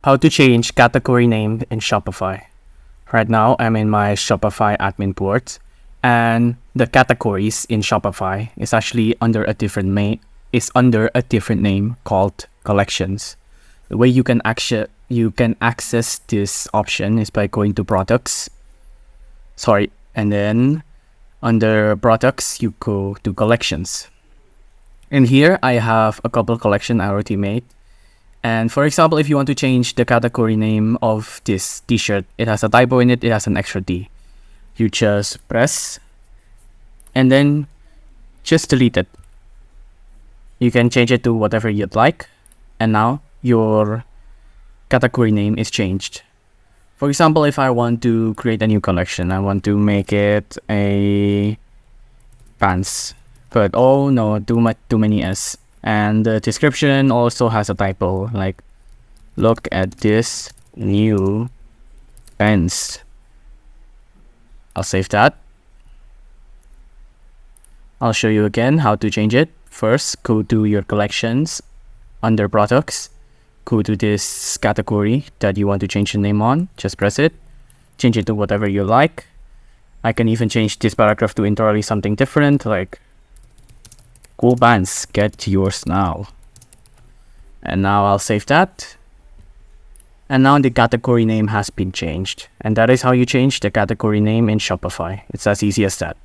How to change category name in Shopify. Right now, I'm in my Shopify admin port, and the categories in Shopify is actually under a different name called collections. The way you can access this option is by going to products. And then under products, you go to collections. And here I have a couple collection I already made. And for example, if you want to change the category name of this t-shirt, it has a typo in it, it has an extra D. You just press and then just delete it. You can change it to whatever you'd like. And now your category name is changed. For example, if I want to create a new collection, I want to make it a pants. But oh no, too many S. And the description also has a typo, like, look at this new pens. I'll save that. I'll show you again how to change it. First, go to your collections, under products, go to this category that you want to change the name on, just press it, change it to whatever you like. I can even change this paragraph to entirely something different, like, cool bands, get yours now. And now I'll save that. And now the category name has been changed. And that is how you change the category name in Shopify. It's as easy as that.